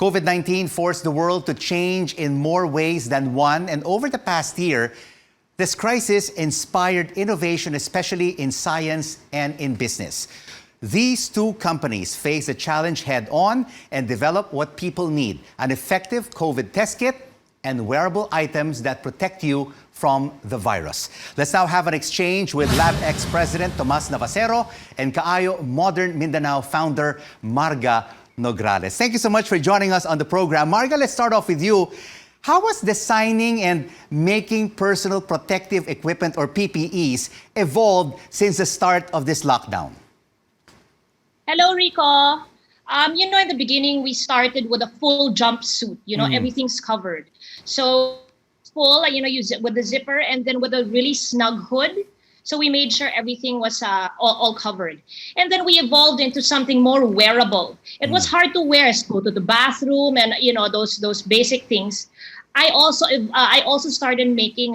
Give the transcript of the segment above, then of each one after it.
COVID-19 forced the world to change in more ways than one, and over the past year, this crisis inspired innovation, especially in science and in business. These two companies face the challenge head-on and develop what people need: an effective COVID test kit and wearable items that protect you from the virus. Let's now have an exchange with LabX President Tomas Navasero and Kaayo Modern Mindanao founder Marga Nograles. Thank you so much for joining us on the program. Marga, let's start off with you. How has designing and making personal protective equipment, or PPEs, evolved since the start of this lockdown? Hello, Rico. In the beginning, we started with a full jumpsuit. Everything's covered. So full, use it with the zipper and then with a really snug hood. So we made sure everything was all covered. And then we evolved into something more wearable. It was hard to wear, go to the bathroom and, those basic things. I also started making,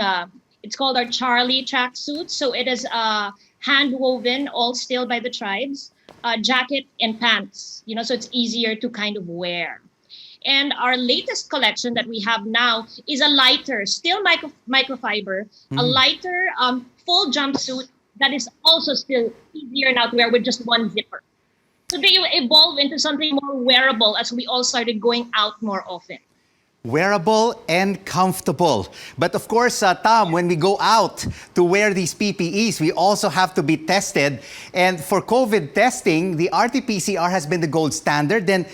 it's called our Charlie tracksuit. So it is hand woven, all still by the tribes, jacket and pants, so it's easier to kind of wear. And our latest collection that we have now is a lighter, still microfiber, a lighter full jumpsuit that is also still easier now to wear with just one zipper. So they evolve into something more wearable as we all started going out more often. Wearable and comfortable. But of course, Tom, when we go out to wear these PPEs, we also have to be tested. And for COVID testing, the RT-PCR has been the gold standard. Then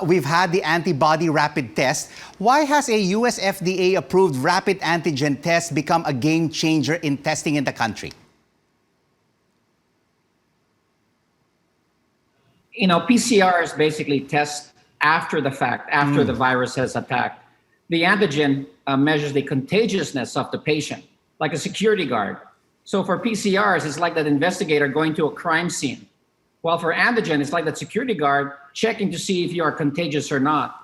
we've had the antibody rapid test. Why has a US FDA-approved rapid antigen test become a game changer in testing in the country? PCR is basically test after the fact, after the virus has attacked. The antigen measures the contagiousness of the patient, like a security guard. So for PCRs, it's like that investigator going to a crime scene. While for antigen, it's like that security guard checking to see if you are contagious or not.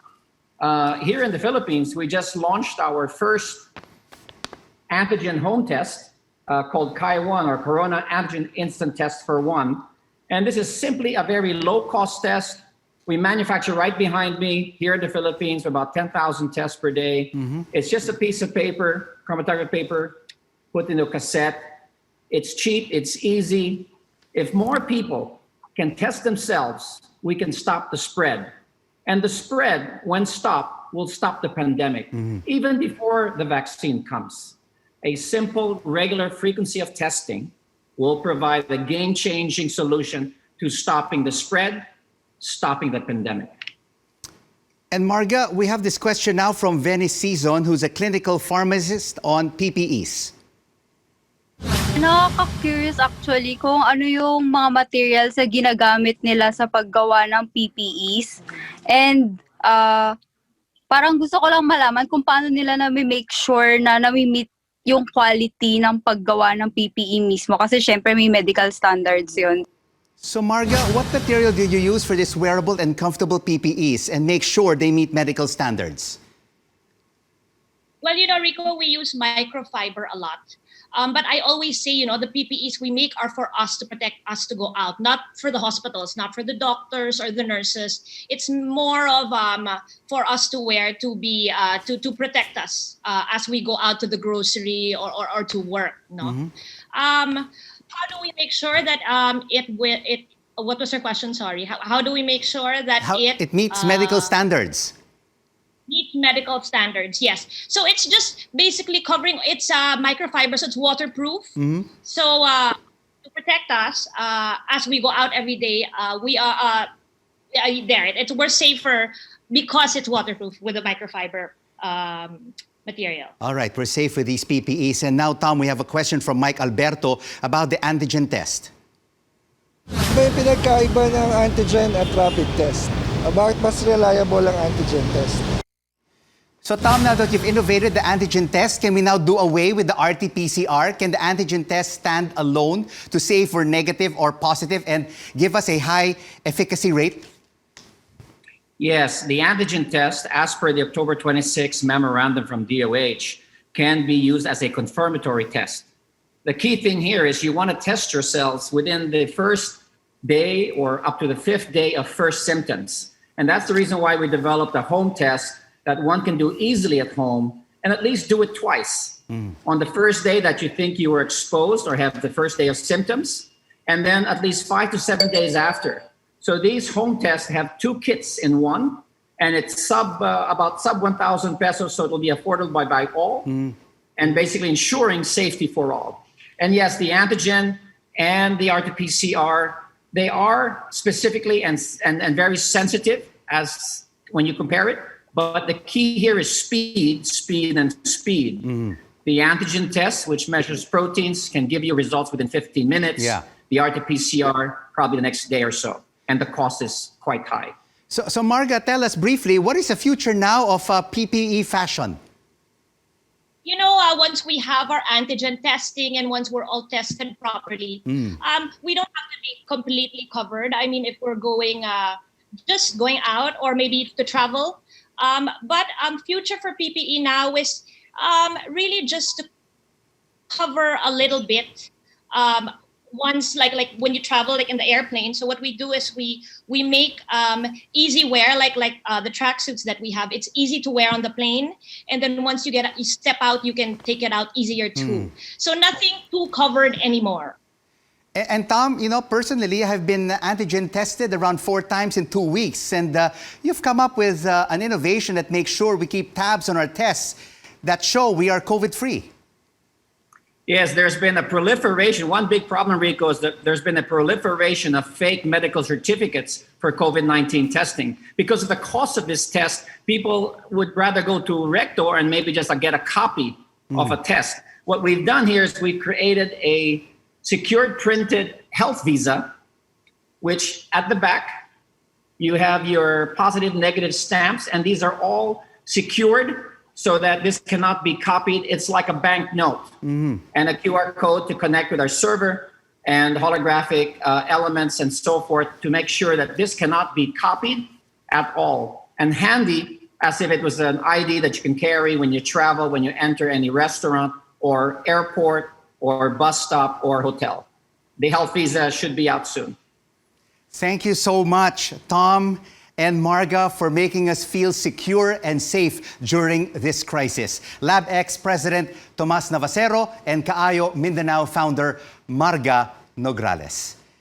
Here in the Philippines, we just launched our first antigen home test called Kaayo or Corona Antigen Instant Test for One. And this is simply a very low-cost test. We manufacture right behind me here in the Philippines about 10,000 tests per day. It's just a piece of paper, chromatography paper, put into a cassette. It's cheap, it's easy. If more people can test themselves, we can stop the spread. And the spread, when stopped, will stop the pandemic, even before the vaccine comes. A simple, regular frequency of testing will provide a game-changing solution to stopping the spread, stopping the pandemic. And Marga, we have this question now from Venice Season, who's a clinical pharmacist on PPEs. Nakaka-curious actually kung ano yung mga materials na ginagamit nila sa paggawa ng PPEs. And parang gusto ko lang malaman kung paano nila na-make sure na nami-meet yung quality ng paggawa ng PPE mismo. Kasi syempre may medical standards yun. So Marga, what material did you use for this wearable and comfortable PPEs and make sure they meet medical standards? Well, Rico, we use microfiber a lot. But I always say, the PPEs we make are for us to protect us to go out, not for the hospitals, not for the doctors or the nurses. It's more of for us to wear to be to protect us as we go out to the grocery or to work. No. How do we make sure that what was your question? Sorry. How do we make sure that it meets medical standards? Meet medical standards, yes. So it's just basically covering, it's microfiber, so it's waterproof. So to protect us as we go out every day, we are there. We're safer because it's waterproof with the microfiber material. All right, we're safe with these PPEs. And now, Tom, we have a question from Mike Alberto about the antigen test. May pinagkaiba ng antigen at rapid test. Bakit mas reliable ang antigen test? So Tom, now that you've innovated the antigen test, can we now do away with the RT-PCR? Can the antigen test stand alone to say if we're negative or positive and give us a high efficacy rate? Yes, the antigen test, as per the October 26 memorandum from DOH, can be used as a confirmatory test. The key thing here is you want to test yourselves within the first day or up to the 5th day of first symptoms. And that's the reason why we developed a home test that one can do easily at home and at least do it twice. On the first day that you think you were exposed or have the first day of symptoms, and then at least 5 to 7 days after. So these home tests have 2 kits in one, and it's about sub 1,000 pesos, so it'll be affordable by all, and basically ensuring safety for all. And yes, the antigen and the RT-PCR, they are specifically and very sensitive as when you compare it. But the key here is speed. The antigen test, which measures proteins, can give you results within 15 minutes. Yeah. The RT-PCR, probably the next day or so. And the cost is quite high. So Marga, tell us briefly, what is the future now of PPE fashion? You know, once we have our antigen testing and once we're all tested properly, we don't have to be completely covered. I mean, if we're going, just going out or maybe to travel. But future for PPE now is really just to cover a little bit. Once like when you travel like in the airplane, so what we do is we make easy wear like the tracksuits that we have. It's easy to wear on the plane, and then once you step out, you can take it out easier too. So nothing too covered anymore. And Tom, you know, personally, I have been antigen tested around 4 times in 2 weeks, and you've come up with an innovation that makes sure we keep tabs on our tests that show we are COVID-free. Yes, there's been a proliferation. One big problem, Rico, is that there's been a proliferation of fake medical certificates for COVID-19 testing. Because of the cost of this test, people would rather go to Rector and maybe just get a copy of a test. What we've done here is we've created a secured printed health visa, which at the back, you have your positive, negative stamps, and these are all secured so that this cannot be copied. It's like a bank note and a QR code to connect with our server and holographic elements and so forth to make sure that this cannot be copied at all. And handy as if it was an ID that you can carry when you travel, when you enter any restaurant or airport or bus stop or hotel. The health visa should be out soon. Thank you so much, Tom and Marga, for making us feel secure and safe during this crisis. LabX President Tomas Navasero and Kaayo Mindanao founder Marga Nograles.